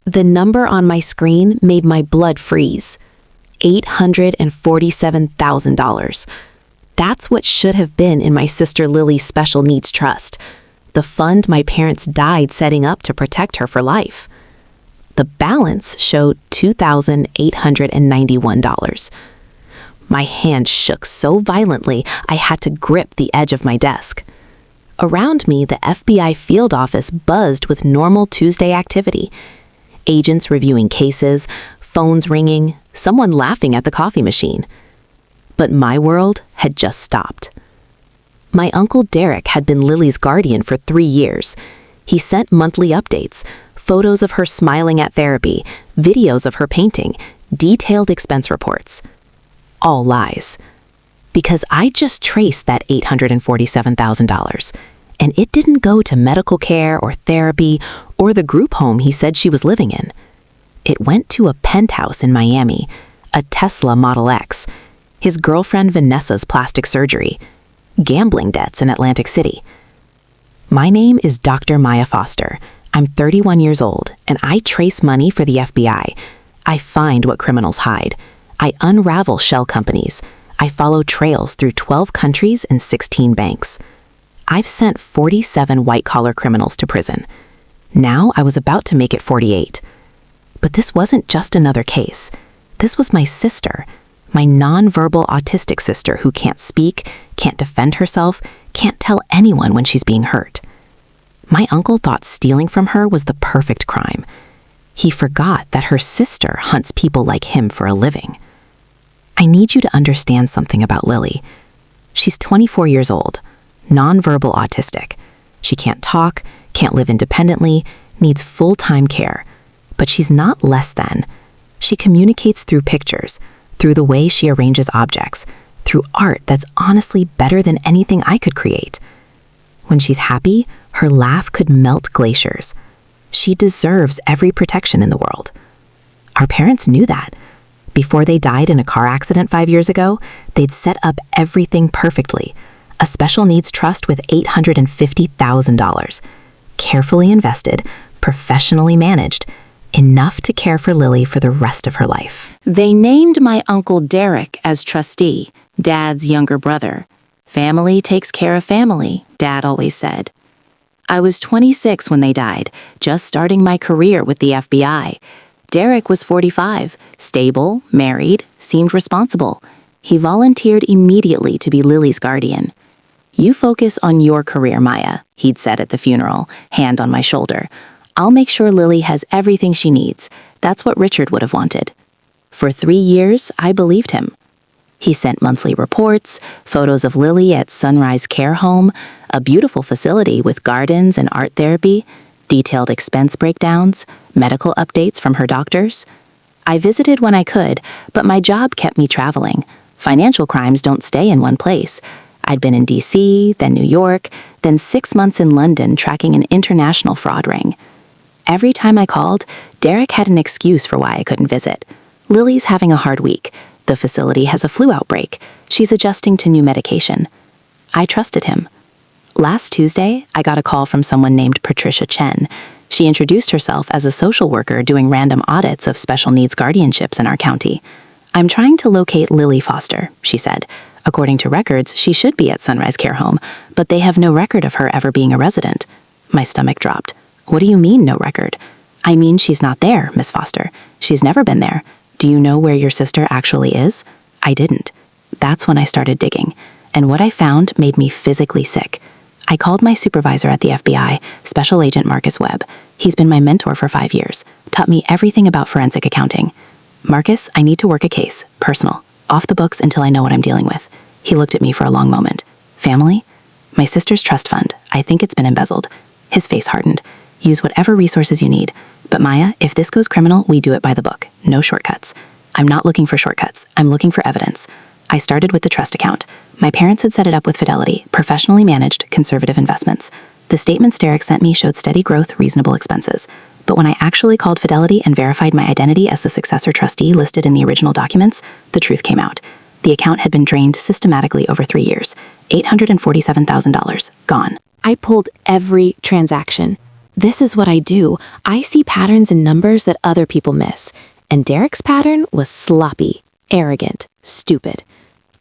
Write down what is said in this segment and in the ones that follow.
The number on my screen made my blood freeze. $847,000. That's what should have been in my sister Lily's special needs trust, the fund my parents died setting up to protect her for life. The balance showed $2,891. My hand shook so violently I had to grip the edge of my desk. Around me, the FBI field office buzzed with normal Tuesday activity. Agents reviewing cases, phones ringing, someone laughing at the coffee machine. But my world had just stopped. My uncle Derek had been Lily's guardian for 3 years. He sent monthly updates, photos of her smiling at therapy, videos of her painting, detailed expense reports. All lies. Because I just traced that $847,000, and it didn't go to medical care or therapy or the group home he said she was living in. It went to a penthouse in Miami, a Tesla Model X, his girlfriend Vanessa's plastic surgery, gambling debts in Atlantic City. My name is Dr. Maya Foster. I'm 31 years old, and I trace money for the FBI. I find what criminals hide. I unravel shell companies. I follow trails through 12 countries and 16 banks. I've sent 47 white-collar criminals to prison. Now I was about to make it 48. But this wasn't just another case. This was my sister, my nonverbal autistic sister who can't speak, can't defend herself, can't tell anyone when she's being hurt. My uncle thought stealing from her was the perfect crime. He forgot that her sister hunts people like him for a living. I need you to understand something about Lily. She's 24 years old, nonverbal autistic. She can't talk, can't live independently, needs full-time care. But she's not less than. She communicates through pictures, through the way she arranges objects, through art that's honestly better than anything I could create. When she's happy, her laugh could melt glaciers. She deserves every protection in the world. Our parents knew that. Before they died in a car accident 5 years ago, they'd set up everything perfectly. A special needs trust with $850,000. Carefully invested, professionally managed, enough to care for Lily for the rest of her life. They named my Uncle Derek as trustee, Dad's younger brother. Family takes care of family, Dad always said. I was 26 when they died, just starting my career with the FBI. Derek was 45, stable, married, seemed responsible. He volunteered immediately to be Lily's guardian. "You focus on your career, Maya," he'd said at the funeral, hand on my shoulder. "I'll make sure Lily has everything she needs. That's what Richard would have wanted." For 3 years, I believed him. He sent monthly reports, photos of Lily at Sunrise Care Home, a beautiful facility with gardens and art therapy, detailed expense breakdowns, medical updates from her doctors. I visited when I could, but my job kept me traveling. Financial crimes don't stay in one place. I'd been in D.C., then New York, then 6 months in London tracking an international fraud ring. Every time I called, Derek had an excuse for why I couldn't visit. Lily's having a hard week. The facility has a flu outbreak. She's adjusting to new medication. I trusted him. Last Tuesday, I got a call from someone named Patricia Chen. She introduced herself as a social worker doing random audits of special needs guardianships in our county. "I'm trying to locate Lily Foster," she said. "According to records, she should be at Sunrise Care Home, but they have no record of her ever being a resident." My stomach dropped. "What do you mean, no record?" "I mean she's not there, Miss Foster. She's never been there. Do you know where your sister actually is?" I didn't. That's when I started digging, and what I found made me physically sick. I called my supervisor at the FBI, Special Agent Marcus Webb. He's been my mentor for 5 years, taught me everything about forensic accounting. "Marcus, I need to work a case, personal, off the books until I know what I'm dealing with." He looked at me for a long moment. "Family?" "My sister's trust fund. I think it's been embezzled." His face hardened. "Use whatever resources you need. But Maya, if this goes criminal, we do it by the book. No shortcuts." "I'm not looking for shortcuts. I'm looking for evidence." I started with the trust account. My parents had set it up with Fidelity, professionally managed, conservative investments. The statements Derek sent me showed steady growth, reasonable expenses. But when I actually called Fidelity and verified my identity as the successor trustee listed in the original documents, the truth came out. The account had been drained systematically over 3 years. $847,000, gone. I pulled every transaction. This is what I do. I see patterns in numbers that other people miss. And Derek's pattern was sloppy, arrogant, stupid.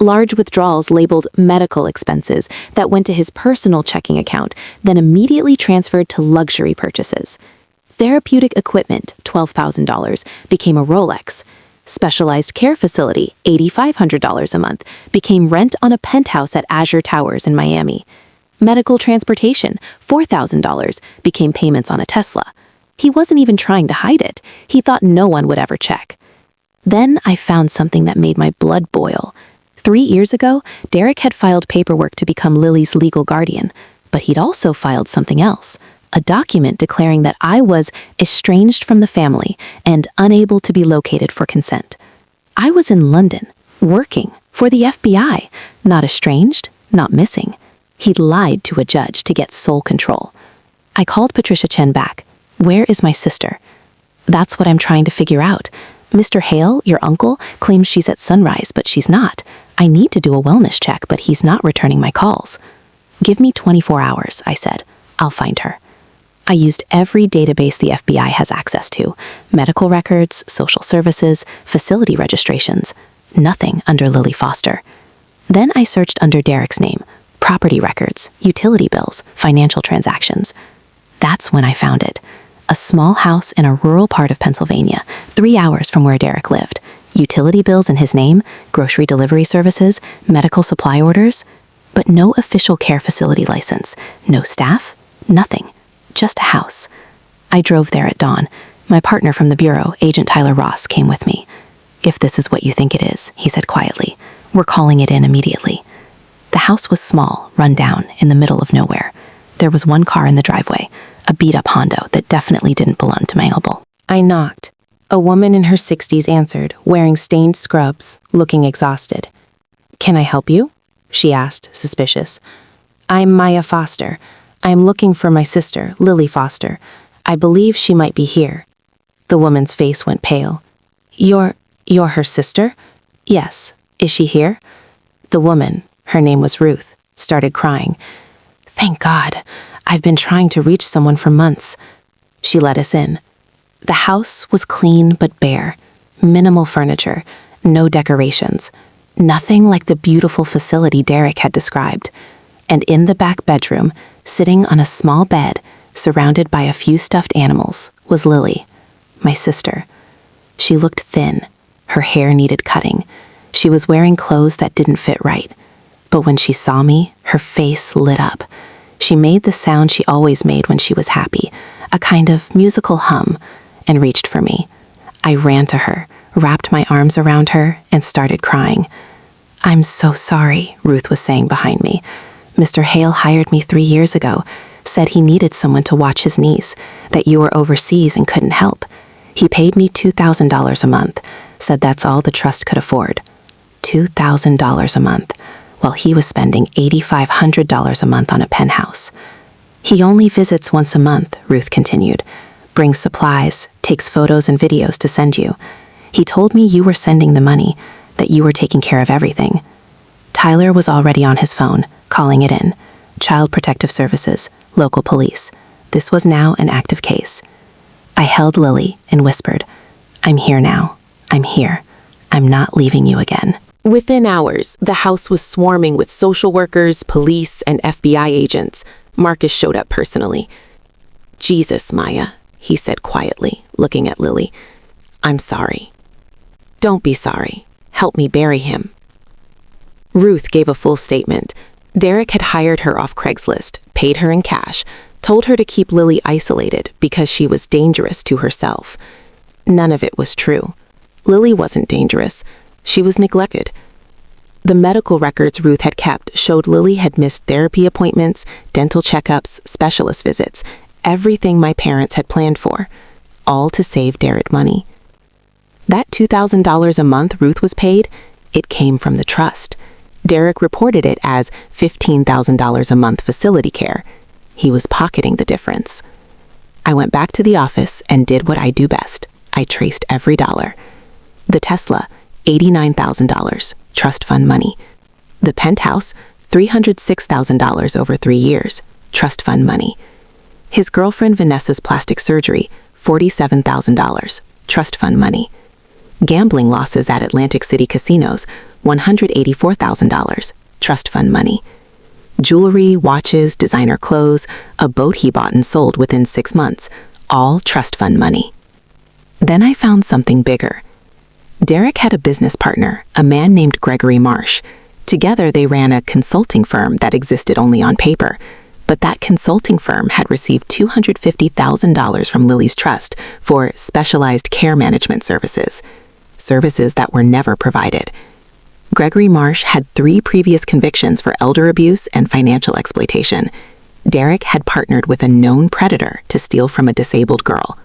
Large withdrawals labeled medical expenses that went to his personal checking account, then immediately transferred to luxury purchases. Therapeutic equipment, $12,000, became a Rolex. Specialized care facility, $8,500 a month, became rent on a penthouse at Azure Towers in Miami. Medical transportation, $4,000, became payments on a Tesla. He wasn't even trying to hide it. He thought no one would ever check. Then I found something that made my blood boil. 3 years ago, Derek had filed paperwork to become Lily's legal guardian, but he'd also filed something else, a document declaring that I was estranged from the family and unable to be located for consent. I was in London, working for the FBI, not estranged, not missing. He'd lied to a judge to get sole control. I called Patricia Chen back. Where is my sister? That's what I'm trying to figure out. Mr. Hale, your uncle, claims she's at Sunrise, but she's not. I need to do a wellness check, but he's not returning my calls. Give me 24 hours, I said. I'll find her. I used every database the FBI has access to. Medical records, social services, facility registrations. Nothing under Lily Foster. Then I searched under Derek's name. Property records, utility bills, financial transactions. That's when I found it. A small house in a rural part of Pennsylvania, 3 hours from where Derek lived. Utility bills in his name, grocery delivery services, medical supply orders, but no official care facility license, no staff, nothing, just a house. I drove there at dawn. My partner from the bureau, Agent Tyler Ross, came with me. If this is what you think it is, he said quietly, we're calling it in immediately. The house was small, run down, in the middle of nowhere. There was one car in the driveway, a beat-up Honda that definitely didn't belong to my uncle. I knocked. A woman in her 60s answered, wearing stained scrubs, looking exhausted. Can I help you? She asked, suspicious. I'm Maya Foster. I am looking for my sister, Lily Foster. I believe she might be here. The woman's face went pale. You're her sister? Yes. Is she here? The woman, her name was Ruth, started crying. Thank God. I've been trying to reach someone for months. She let us in. The house was clean but bare. Minimal furniture, no decorations. Nothing like the beautiful facility Derek had described. And in the back bedroom, sitting on a small bed, surrounded by a few stuffed animals, was Lily, my sister. She looked thin. Her hair needed cutting. She was wearing clothes that didn't fit right. But when she saw me, her face lit up. She made the sound she always made when she was happy, a kind of musical hum, and reached for me. I ran to her, wrapped my arms around her, and started crying. I'm so sorry, Ruth was saying behind me. Mr. Hale hired me 3 years ago, said he needed someone to watch his niece, that you were overseas and couldn't help. He paid me $2,000 a month, said that's all the trust could afford. $2,000 a month, while he was spending $8,500 a month on a penthouse. He only visits once a month, Ruth continued, brings supplies, takes photos and videos to send you. He told me you were sending the money, that you were taking care of everything. Tyler was already on his phone, calling it in. Child Protective Services, local police. This was now an active case. I held Lily and whispered, I'm here now. I'm here. I'm not leaving you again. Within hours, the house was swarming with social workers, police, and FBI agents. Marcus showed up personally. Jesus, Maya, he said quietly, looking at Lily. I'm sorry. Don't be sorry. Help me bury him. Ruth gave a full statement. Derek had hired her off Craigslist, paid her in cash, told her to keep Lily isolated because she was dangerous to herself. None of it was true. Lily wasn't dangerous. She was neglected. The medical records Ruth had kept showed Lily had missed therapy appointments, dental checkups, specialist visits, everything my parents had planned for, all to save Derek money. That $2,000 a month Ruth was paid, it came from the trust. Derek reported it as $15,000 a month facility care. He was pocketing the difference. I went back to the office and did what I do best. I traced every dollar. The Tesla, $89,000, trust fund money. The penthouse, $306,000 over 3 years, trust fund money. His girlfriend Vanessa's plastic surgery, $47,000, trust fund money. Gambling losses at Atlantic City casinos, $184,000, trust fund money. Jewelry, watches, designer clothes, a boat he bought and sold within 6 months, all trust fund money. Then I found something bigger. Derek had a business partner, a man named Gregory Marsh. Together they ran a consulting firm that existed only on paper, but that consulting firm had received $250,000 from Lily's trust for specialized care management services that were never provided. Gregory Marsh had 3 previous convictions for elder abuse and financial exploitation. Derek had partnered with a known predator to steal from a disabled girl.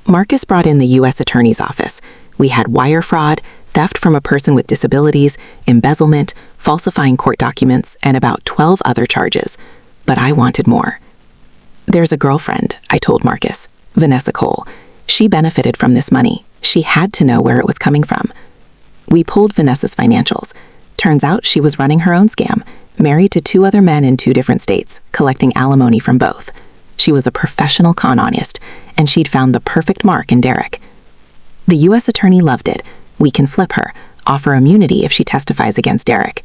Marcus brought in the U.S. Attorney's Office. We had wire fraud, theft from a person with disabilities, embezzlement, falsifying court documents, and about 12 other charges. But I wanted more. There's a girlfriend, I told Marcus, Vanessa Cole. She benefited from this money. She had to know where it was coming from. We pulled Vanessa's financials. Turns out she was running her own scam, married to 2 other men in 2 different states, collecting alimony from both. She was a professional con artist, and she'd found the perfect mark in Derek. The U.S. attorney loved it. We can flip her, offer immunity if she testifies against Derek.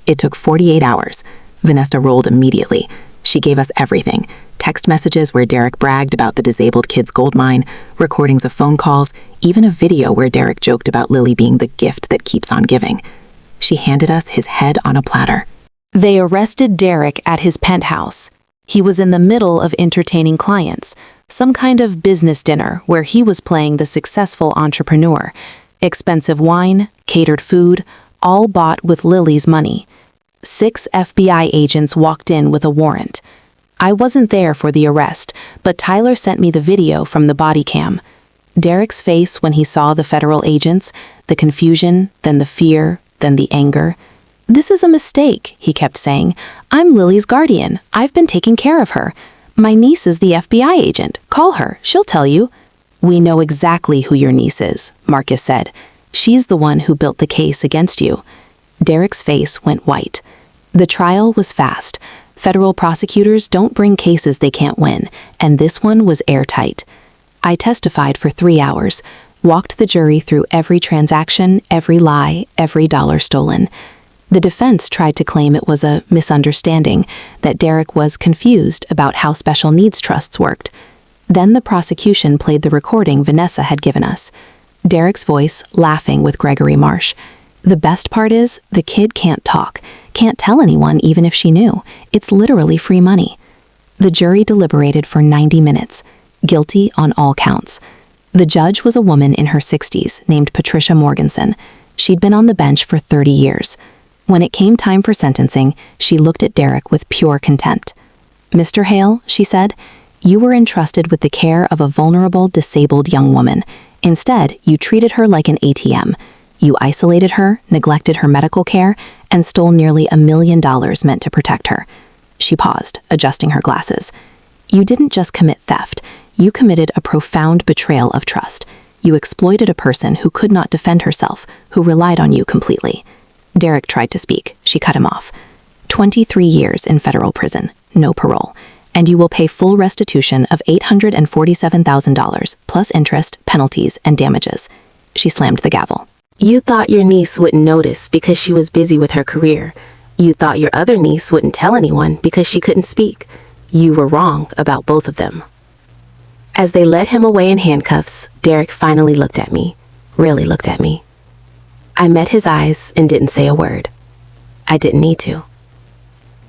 It took 48 hours. Vanessa rolled immediately. She gave us everything. Text messages where Derek bragged about the disabled kid's gold mine, recordings of phone calls, even a video where Derek joked about Lily being the gift that keeps on giving. She handed us his head on a platter. They arrested Derek at his penthouse. He was in the middle of entertaining clients, some kind of business dinner where he was playing the successful entrepreneur. Expensive wine, catered food, all bought with Lily's money. 6 FBI agents walked in with a warrant. I wasn't there for the arrest, but Tyler sent me the video from the body cam. Derek's face when he saw the federal agents, the confusion, then the fear, then the anger. "This is a mistake," he kept saying. "I'm Lily's guardian. I've been taking care of her. My niece is the FBI agent. Call her. She'll tell you." "We know exactly who your niece is," Marcus said. "She's the one who built the case against you." Derek's face went white. The trial was fast. Federal prosecutors don't bring cases they can't win, and this one was airtight. I testified for 3 hours, walked the jury through every transaction, every lie, every dollar stolen. The defense tried to claim it was a misunderstanding, that Derek was confused about how special needs trusts worked. Then the prosecution played the recording Vanessa had given us. Derek's voice laughing with Gregory Marsh. The best part is, the kid can't talk, can't tell anyone even if she knew. It's literally free money. The jury deliberated for 90 minutes, guilty on all counts. The judge was a woman in her 60s named Patricia Morganson. She'd been on the bench for 30 years. When it came time for sentencing, she looked at Derek with pure contempt. "Mr. Hale," she said, "you were entrusted with the care of a vulnerable, disabled young woman. Instead, you treated her like an ATM. You isolated her, neglected her medical care, and stole nearly $1 million meant to protect her." She paused, adjusting her glasses. "You didn't just commit theft. You committed a profound betrayal of trust. You exploited a person who could not defend herself, who relied on you completely." Derek tried to speak. She cut him off. 23 years in federal prison, no parole, and you will pay full restitution of $847,000, plus interest, penalties, and damages. She slammed the gavel. "You thought your niece wouldn't notice because she was busy with her career. You thought your other niece wouldn't tell anyone because she couldn't speak. You were wrong about both of them." As they led him away in handcuffs, Derek finally looked at me, really looked at me. I met his eyes and didn't say a word. I didn't need to.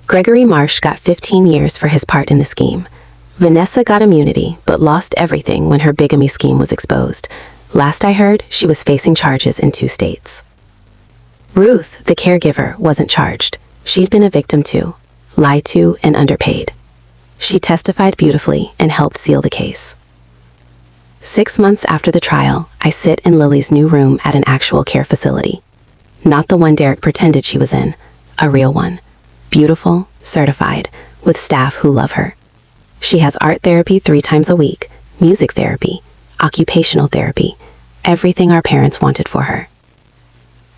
Gregory Marsh got 15 years for his part in the scheme. Vanessa got immunity, but lost everything when her bigamy scheme was exposed. Last I heard, she was facing charges in 2 states. Ruth, the caregiver, wasn't charged. She'd been a victim too, lied to and underpaid. She testified beautifully and helped seal the case. 6 months after the trial, I sit in Lily's new room at an actual care facility. Not the one Derek pretended she was in, a real one. Beautiful, certified, with staff who love her. She has art therapy 3 times a week, music therapy, occupational therapy, everything our parents wanted for her.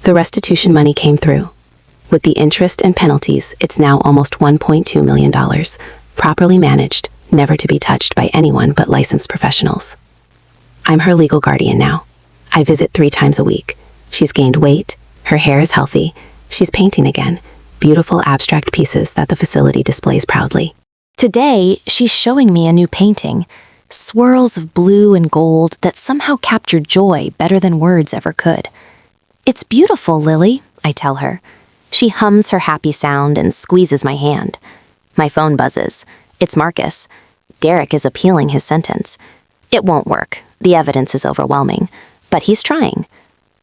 The restitution money came through. With the interest and penalties, it's now almost $1.2 million, properly managed, never to be touched by anyone but licensed professionals. I'm her legal guardian now. I visit 3 times a week. She's gained weight, her hair is healthy, she's painting again, beautiful abstract pieces that the facility displays proudly. Today, she's showing me a new painting, swirls of blue and gold that somehow capture joy better than words ever could. "It's beautiful, Lily," I tell her. She hums her happy sound and squeezes my hand. My phone buzzes. It's Marcus. Derek is appealing his sentence. It won't work. The evidence is overwhelming. But he's trying.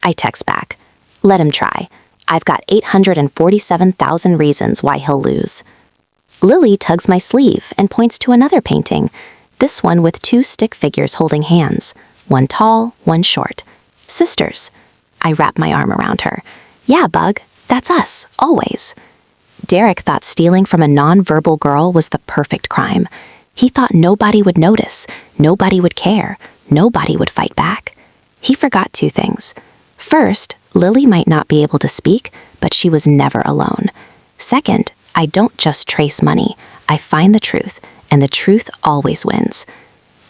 I text back. Let him try. I've got 847,000 reasons why he'll lose. Lily tugs my sleeve and points to another painting, this one with 2 stick figures holding hands, one tall, one short. Sisters. I wrap my arm around her. Yeah, Bug, that's us, always. Derek thought stealing from a non-verbal girl was the perfect crime. He thought nobody would notice, nobody would care, nobody would fight back. He forgot 2 things. First, Lily might not be able to speak, but she was never alone. Second, I don't just trace money, I find the truth, and the truth always wins.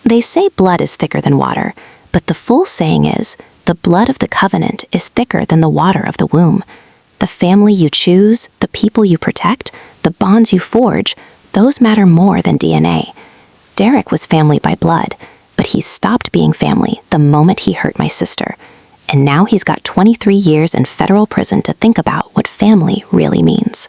They say blood is thicker than water, but the full saying is, the blood of the covenant is thicker than the water of the womb. The family you choose, the people you protect, the bonds you forge, those matter more than DNA. Derek was family by blood, but he stopped being family the moment he hurt my sister. And now he's got 23 years in federal prison to think about what family really means.